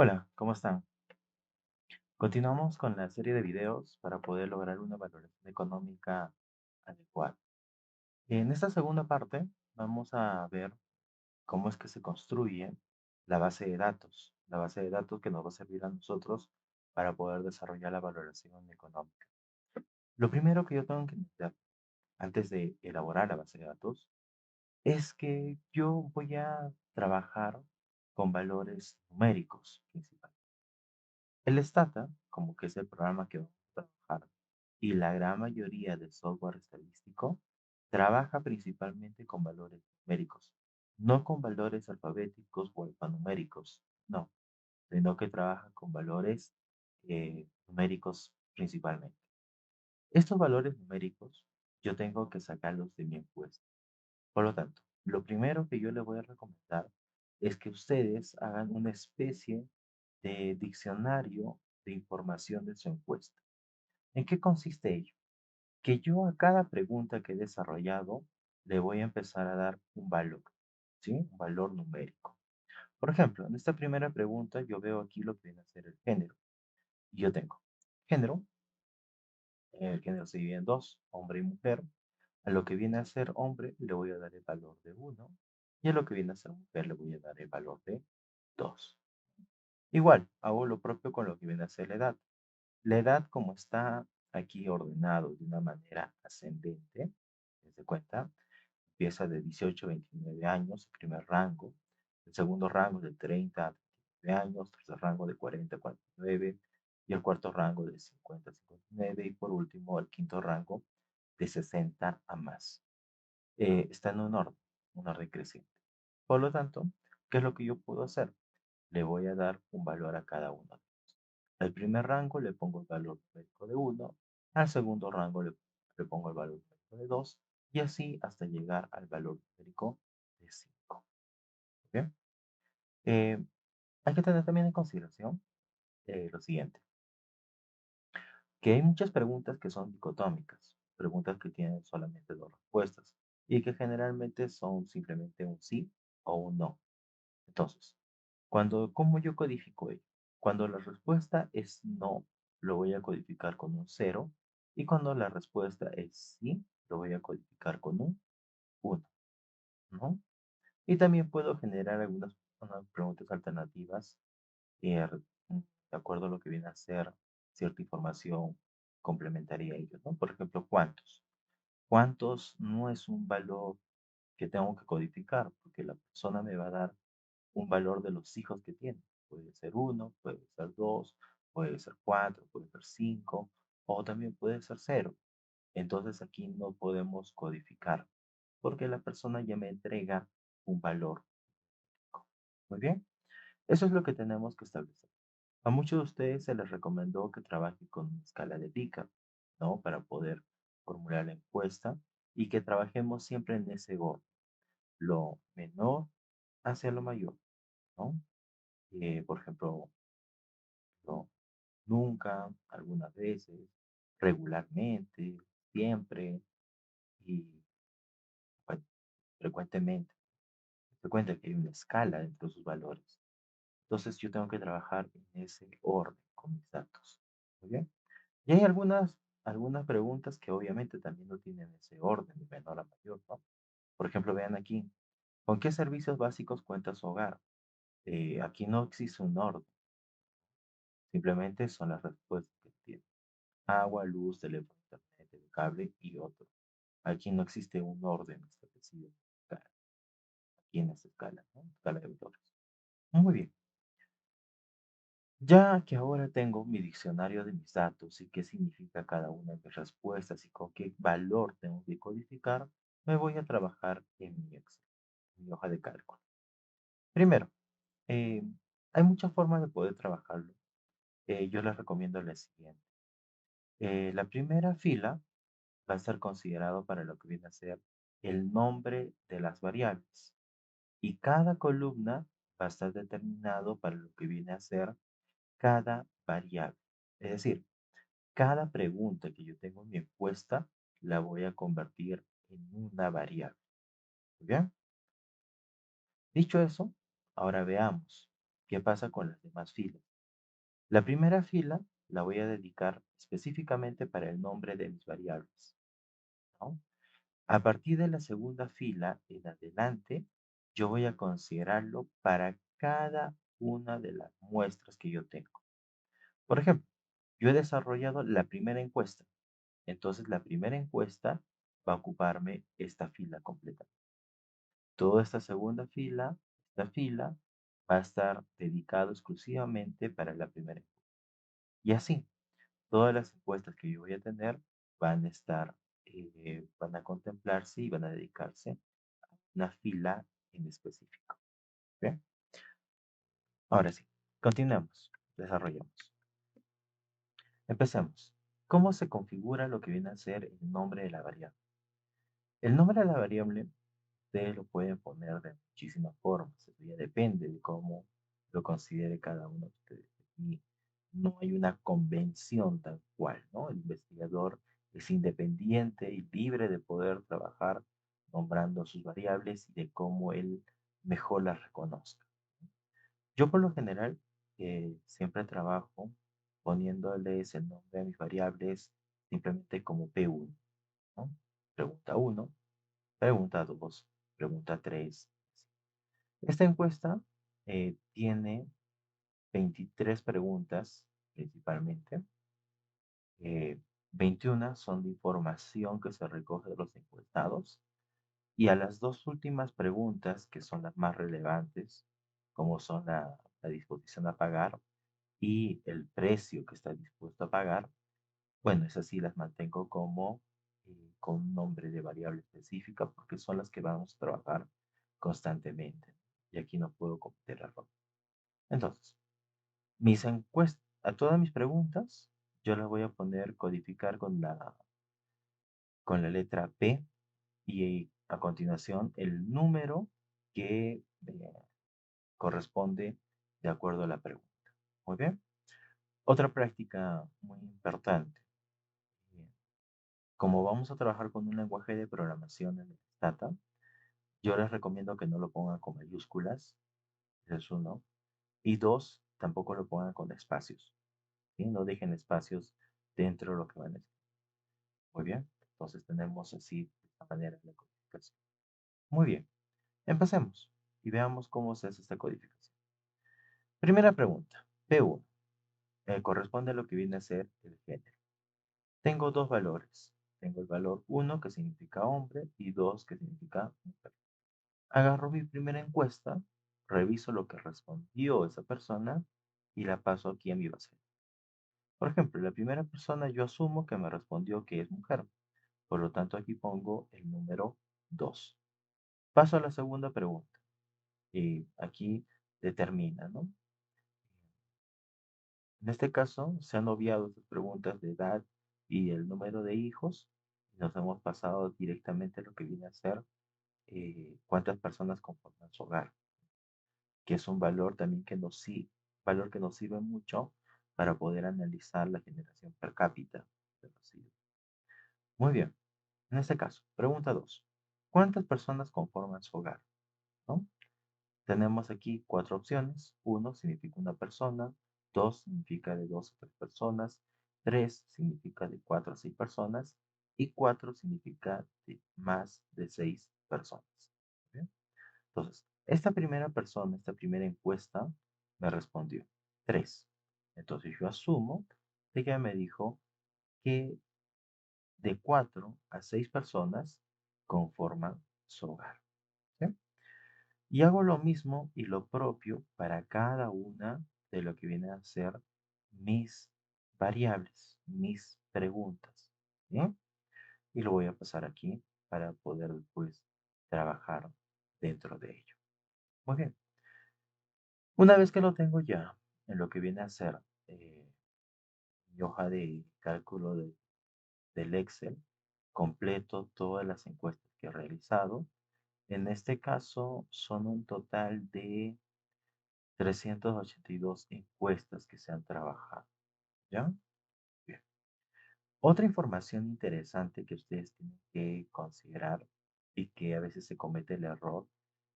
Hola, ¿cómo están? Continuamos con la serie de videos para poder lograr una valoración económica adecuada. En esta segunda parte vamos a ver cómo es que se construye la base de datos que nos va a servir a nosotros para poder desarrollar la valoración económica. Lo primero que yo tengo que entender antes de elaborar la base de datos es que yo voy a trabajar con valores numéricos principalmente. El Stata, como que es el programa que vamos a trabajar, y la gran mayoría del software estadístico, trabaja principalmente con valores numéricos, no con valores alfabéticos o alfanuméricos, no, sino que trabaja con valores numéricos principalmente. Estos valores numéricos yo tengo que sacarlos de mi encuesta. Por lo tanto, lo primero que yo les voy a recomendar es que ustedes hagan una especie de diccionario de información de su encuesta. ¿En qué consiste ello? Que yo a cada pregunta que he desarrollado le voy a empezar a dar un valor, ¿sí? Un valor numérico. Por ejemplo, en esta primera pregunta yo veo aquí lo que viene a ser el género. Y yo tengo género, el género se divide en dos, hombre y mujer. A lo que viene a ser hombre le voy a dar el valor de uno y a lo que viene a ser mujer le voy a dar el valor de 2. Igual, hago lo propio con lo que viene a ser la edad. La edad, como está aquí ordenado de una manera ascendente, desde cuenta, empieza de 18 a 29 años, el primer rango, el segundo rango de 30 a 39 años, tercer rango de 40 a 49 y el cuarto rango de 50 a 59 y por último el quinto rango de 60 a más. Está en un orden creciente. Por lo tanto, ¿qué es lo que yo puedo hacer? Le voy a dar un valor a cada uno. Al primer rango le pongo el valor numérico de uno, al segundo rango le pongo el valor numérico de 2 y así hasta llegar al valor numérico de 5. ¿Bien? Eh, Hay que tener también en consideración lo siguiente, que hay muchas preguntas que son dicotómicas, preguntas que tienen solamente dos respuestas y que generalmente son simplemente un sí o un no. Entonces, ¿cómo yo codifico ello? Cuando la respuesta es no, lo voy a codificar con un cero. Y cuando la respuesta es sí, lo voy a codificar con un uno, ¿no? Y también puedo generar unas preguntas alternativas de acuerdo a lo que viene a ser cierta información complementaria a ello, ¿no? Por ejemplo, ¿cuántos? ¿Cuántos no es un valor que tengo que codificar? Porque la persona me va a dar un valor de los hijos que tiene. Puede ser uno, puede ser dos, puede ser cuatro, puede ser cinco, o también puede ser cero. Entonces aquí no podemos codificar porque la persona ya me entrega un valor. Muy bien, eso es lo que tenemos que establecer. A muchos de ustedes se les recomendó que trabaje con una escala de Likert, ¿no? Para poder formular la encuesta y que trabajemos siempre en ese orden, lo menor hacia lo mayor, ¿no? Por ejemplo, no, nunca, algunas veces, regularmente, siempre y bueno, frecuentemente. Se cuenta que hay una escala dentro de sus valores. Entonces yo tengo que trabajar en ese orden con mis datos. ¿Muy bien? Y hay algunas preguntas que obviamente también no tienen ese orden de menor a mayor, ¿no? Por ejemplo, vean aquí, ¿con qué servicios básicos cuenta su hogar? Aquí no existe un orden, simplemente son las respuestas que tiene. Agua, luz, teléfono, internet, el cable y otro. Aquí no existe un orden establecido aquí en esta escala, ¿no? Escala de valores. Muy bien. Ya que ahora tengo mi diccionario de mis datos y qué significa cada una de mis respuestas y con qué valor tengo que codificar, me voy a trabajar en mi Excel, en mi hoja de cálculo. Primero, eh, hay muchas formas de poder trabajarlo. Yo les recomiendo la siguiente. La primera fila va a ser considerado para lo que viene a ser el nombre de las variables. Y cada columna va a estar determinado para lo que viene a ser cada variable. Es decir, cada pregunta que yo tengo en mi encuesta la voy a convertir en una variable. ¿Muy bien? Dicho eso, ahora veamos. ¿Qué pasa con las demás filas? La primera fila la voy a dedicar específicamente para el nombre de mis variables, ¿no? A partir de la segunda fila en adelante, yo voy a considerarlo para cada una de las muestras que yo tengo. Por ejemplo, yo he desarrollado la primera encuesta. Entonces, la primera encuesta va a ocuparme esta fila completa. Toda esta fila va a estar dedicado exclusivamente para la primera encuesta. Y así, todas las encuestas que yo voy a tener van a estar, van a contemplarse y van a dedicarse a una fila en específico. ¿Bien? Ahora sí, continuemos, desarrollemos. Empecemos. ¿Cómo se configura lo que viene a ser el nombre de la variable? El nombre de la variable ustedes lo pueden poner de muchísimas formas. Eso ya depende de cómo lo considere cada uno de ustedes. Y no hay una convención tal cual, ¿no? El investigador es independiente y libre de poder trabajar nombrando sus variables y de cómo él mejor las reconozca. Yo por lo general siempre trabajo poniéndoles el nombre a mis variables simplemente como P1, ¿no? Pregunta 1, pregunta 2, pregunta 3. Esta encuesta tiene 23 preguntas principalmente. 21 son de información que se recoge de los encuestados. Y a las dos últimas preguntas, que son las más relevantes, como son la disposición a pagar y el precio que está dispuesto a pagar, bueno, esas sí las mantengo como con un nombre de variable específica porque son las que vamos a trabajar constantemente. Y aquí no puedo cometer error. Entonces, mis encuestas, a todas mis preguntas, yo las voy a poner, codificar con la letra P y a continuación el número que corresponde de acuerdo a la pregunta. Muy bien. Otra práctica muy importante. eh, Como vamos a trabajar con un lenguaje de programación en el Stata, yo les recomiendo que no lo pongan con mayúsculas, eso es uno. Y dos, tampoco lo pongan con espacios. ¿Sí? No dejen espacios dentro de lo que van a escribir. Muy bien. Entonces tenemos así de esta manera la codificación. Muy bien. Empecemos y veamos cómo se hace esta codificación. Primera pregunta. P1. Corresponde a lo que viene a ser el género. Tengo dos valores. Tengo el valor 1 que significa hombre y 2 que significa mujer. Agarro mi primera encuesta, reviso lo que respondió esa persona y la paso aquí a mi base. Por ejemplo, la primera persona yo asumo que me respondió que es mujer. Por lo tanto, aquí pongo el número 2. Paso a la segunda pregunta. Y aquí determina, ¿no? En este caso, se han obviado estas preguntas de edad y el número de hijos. Y nos hemos pasado directamente a lo que viene a ser cuántas personas conforman su hogar, que es un valor también valor que nos sirve mucho para poder analizar la generación per cápita de residuos. Muy bien. En este caso, pregunta 2. ¿Cuántas personas conforman su hogar? ¿No? Tenemos aquí cuatro opciones. 1 significa una persona, 2 significa de 2 a 3 personas, 3 significa de 4 a 6 personas y 4 significa de más de 6 personas. ¿Bien? Entonces, esta primera persona, esta primera encuesta, me respondió 3. Entonces yo asumo que ella me dijo que de 4 a 6 personas conforman su hogar. ¿Sí? Y hago lo mismo y lo propio para cada una de lo que vienen a ser mis variables, mis preguntas. ¿Bien? Y lo voy a pasar aquí para poder después trabajar dentro de ello. Muy bien. Una vez que lo tengo ya en lo que viene a ser mi hoja de cálculo del Excel, completo todas las encuestas que he realizado. En este caso son un total de 382 encuestas que se han trabajado. ¿Ya? Bien. Otra información interesante que ustedes tienen que considerar y que a veces se comete el error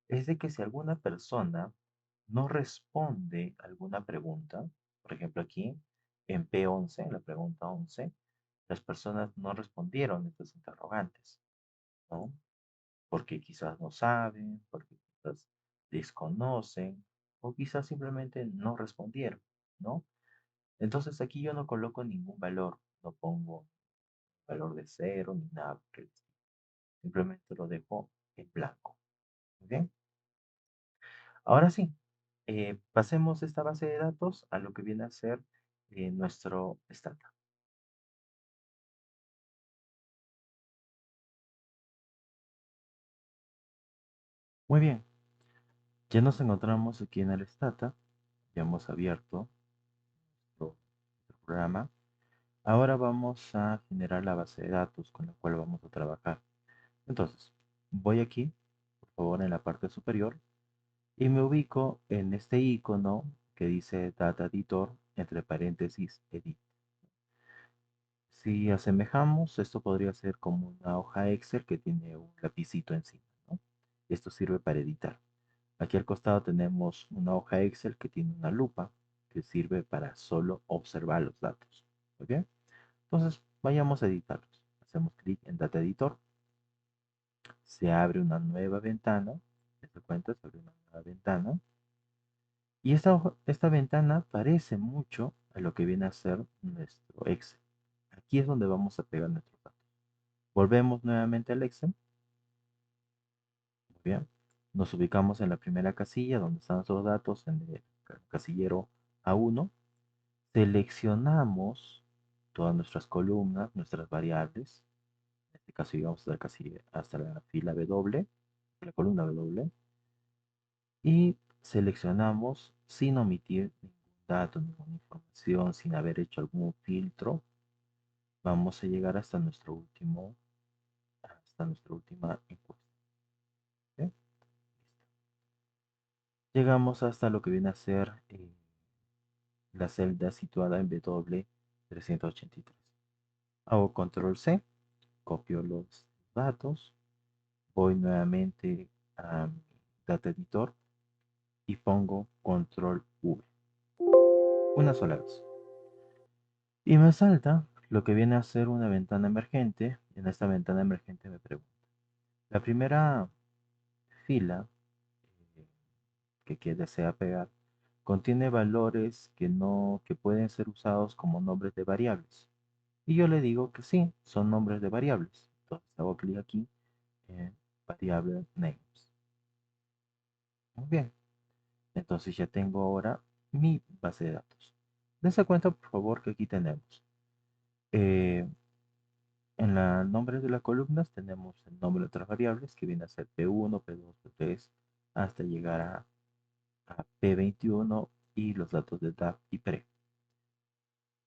es de que si alguna persona no responde alguna pregunta, por ejemplo aquí en P11, en la pregunta 11, las personas no respondieron estos interrogantes, ¿no? Porque quizás no saben, porque quizás desconocen o quizás simplemente no respondieron, ¿no? Entonces aquí yo no coloco ningún valor, no pongo valor de cero ni nada, por el estilo. Simplemente lo dejo en blanco. ¿Muy bien? Ahora sí, pasemos esta base de datos a lo que viene a ser nuestro Stata. Muy bien, ya nos encontramos aquí en el Stata, ya hemos abierto nuestro programa. Ahora vamos a generar la base de datos con la cual vamos a trabajar. Entonces, voy aquí, por favor, en la parte superior y me ubico en este icono que dice Data Editor, entre paréntesis, Edit. Si asemejamos, esto podría ser como una hoja Excel que tiene un lapicito encima, ¿no? Esto sirve para editar. Aquí al costado tenemos una hoja Excel que tiene una lupa que sirve para solo observar los datos. ¿Ok? Entonces, vayamos a editarlos. Hacemos clic en Data Editor. Se abre una nueva ventana. ¿Te cuenta? Se abre una nueva ventana. Y esta ventana parece mucho a lo que viene a ser nuestro Excel. Aquí es donde vamos a pegar nuestros datos. Volvemos nuevamente al Excel. Muy bien. Nos ubicamos en la primera casilla donde están nuestros datos en el casillero A1. Seleccionamos todas nuestras columnas, nuestras variables. En este caso llegamos hasta hasta la fila W, la columna W. Y seleccionamos sin omitir ningún dato, ninguna información, sin haber hecho algún filtro. Vamos a llegar hasta nuestra última encuesta. ¿Ok? Listo. Llegamos hasta lo que viene a ser la celda situada en W383. Hago control C, copio los datos, voy nuevamente a mi data editor y pongo control V una sola vez. Y me salta lo que viene a ser una ventana emergente. En esta ventana emergente me pregunta. La primera fila eh, que desea pegar contiene valores que pueden ser usados como nombres de variables. Y yo le digo que sí, son nombres de variables. Entonces hago clic aquí en variable names. Muy bien. Entonces ya tengo ahora mi base de datos. Dense cuenta, por favor, que aquí tenemos eh, en los nombres de las columnas tenemos el nombre de otras variables que viene a ser P1, P2, P3 hasta llegar a P21 y los datos de DAP y PRE.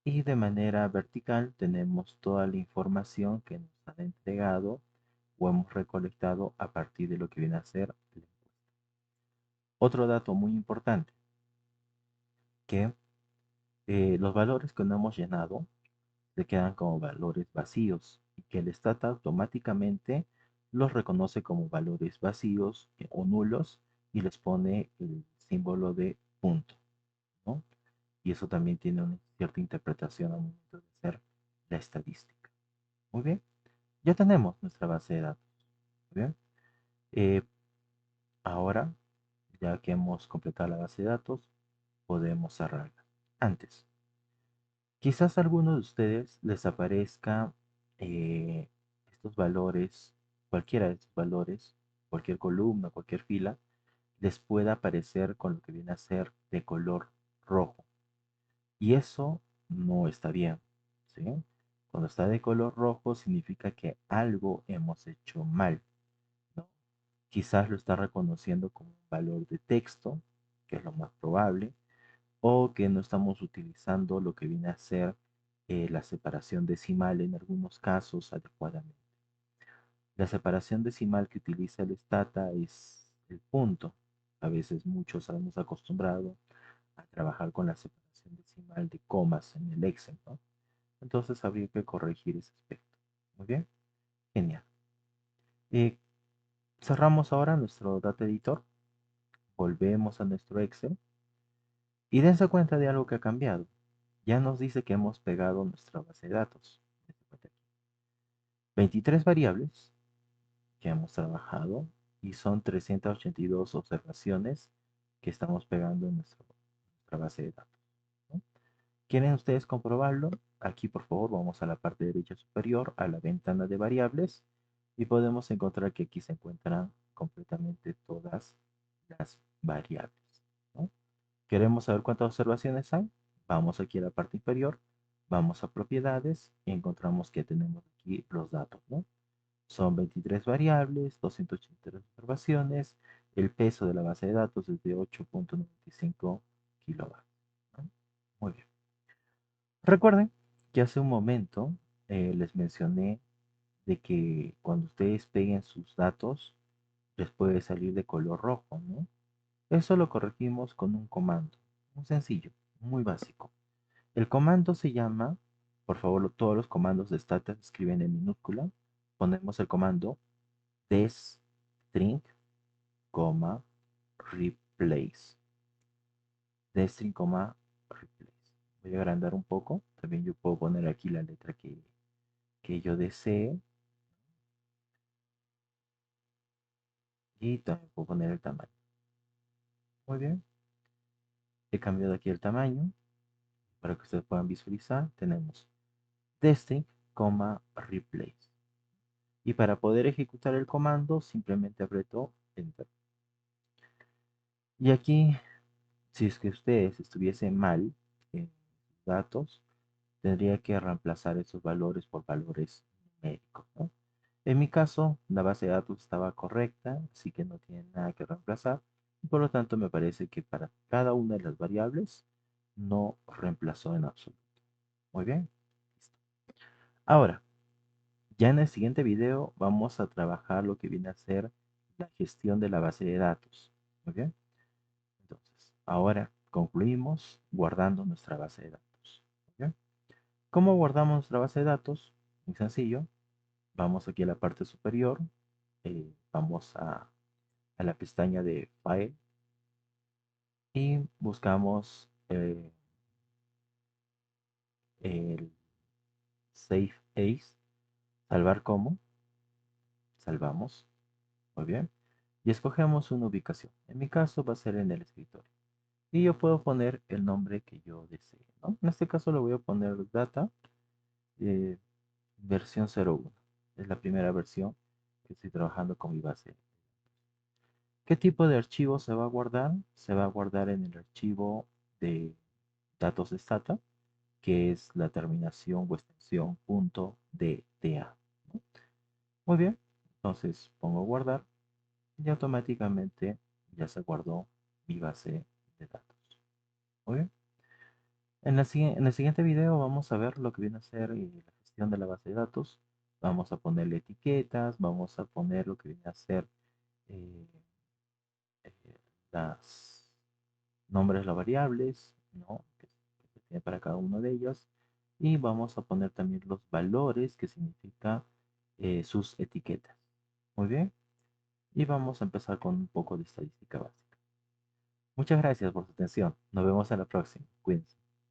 Y de manera vertical tenemos toda la información que nos han entregado o hemos recolectado a partir de lo que viene a ser la encuesta. Otro dato muy importante, que los valores que no hemos llenado se quedan como valores vacíos y que el Stata automáticamente los reconoce como valores vacíos o nulos y les pone el símbolo de punto, ¿no? Y eso también tiene una cierta interpretación al momento de hacer la estadística. Muy bien, ya tenemos nuestra base de datos. Muy bien, Eh, ahora, ya que hemos completado la base de datos, podemos cerrarla. Antes, quizás a alguno de ustedes les aparezca estos valores, cualquiera de estos valores, cualquier columna, cualquier fila, les pueda aparecer con lo que viene a ser de color rojo. Y eso no está bien, ¿sí? Cuando está de color rojo significa que algo hemos hecho mal, ¿no? Quizás lo está reconociendo como un valor de texto, que es lo más probable, o que no estamos utilizando lo que viene a ser la separación decimal en algunos casos adecuadamente. La separación decimal que utiliza el Stata es el punto. A veces muchos hemos acostumbrado a trabajar con la separación decimal de comas en el Excel, ¿no? Entonces habría que corregir ese aspecto. Muy bien, genial. Eh, cerramos ahora nuestro Data Editor. volvemos a nuestro Excel y dense cuenta de algo que ha cambiado. Ya nos dice que hemos pegado nuestra base de datos. 23 variables que hemos trabajado y son 382 observaciones que estamos pegando en nuestra base de datos, ¿no? ¿Quieren ustedes comprobarlo? Aquí, por favor, vamos a la parte derecha superior, a la ventana de variables, y podemos encontrar que aquí se encuentran completamente todas las variables, ¿no? ¿Queremos saber cuántas observaciones hay? Vamos aquí a la parte inferior, vamos a propiedades y encontramos que tenemos aquí los datos, ¿no? Son 23 variables, 283 observaciones, el peso de la base de datos es de 8.95 kilovatios, ¿no? Muy bien. Recuerden que hace un momento les mencioné de que cuando ustedes peguen sus datos les puede salir de color rojo, ¿no? Eso lo corregimos con un comando, muy sencillo, muy básico. El comando se llama, por favor, todos los comandos de Stata se escriben en minúscula. Ponemos el comando dstring, replace. Dstring, replace. Voy a agrandar un poco. También yo puedo poner aquí la letra que yo desee. Y también puedo poner el tamaño. Muy bien. He cambiado aquí el tamaño. Para que ustedes puedan visualizar, tenemos dstring, replace. Y para poder ejecutar el comando, simplemente aprieto Enter. Y aquí, si es que ustedes estuviesen mal en sus datos, tendría que reemplazar esos valores por valores numéricos, ¿no? En mi caso, la base de datos estaba correcta, así que no tiene nada que reemplazar. Y por lo tanto, me parece que para cada una de las variables no reemplazó en absoluto. Muy bien. Ahora, ya en el siguiente video vamos a trabajar lo que viene a ser la gestión de la base de datos. Muy bien. Entonces, ahora concluimos guardando nuestra base de datos. Muy bien. ¿Cómo guardamos nuestra base de datos? Muy sencillo. Vamos aquí a la parte superior. Vamos a la pestaña de File y buscamos el Save As, salvar como, salvamos, muy bien, y escogemos una ubicación. En mi caso va a ser en el escritorio. Y yo puedo poner el nombre que yo desee, ¿no? En este caso le voy a poner Data eh, versión 01. Es la primera versión que estoy trabajando con mi base. ¿Qué tipo de archivo se va a guardar? Se va a guardar en el archivo de datos de Stata, que es la terminación o extensión .dta, ¿no? Muy bien, entonces pongo guardar y automáticamente ya se guardó mi base de datos. Muy bien. En el siguiente video vamos a ver lo que viene a ser la gestión de la base de datos. Vamos a ponerle etiquetas, vamos a poner lo que viene a ser eh, las nombres de las variables, ¿no? Que se tiene para cada uno de ellos. Y vamos a poner también los valores que significa sus etiquetas. Muy bien. Y vamos a empezar con un poco de estadística básica. Muchas gracias por su atención. Nos vemos en la próxima. Cuídense.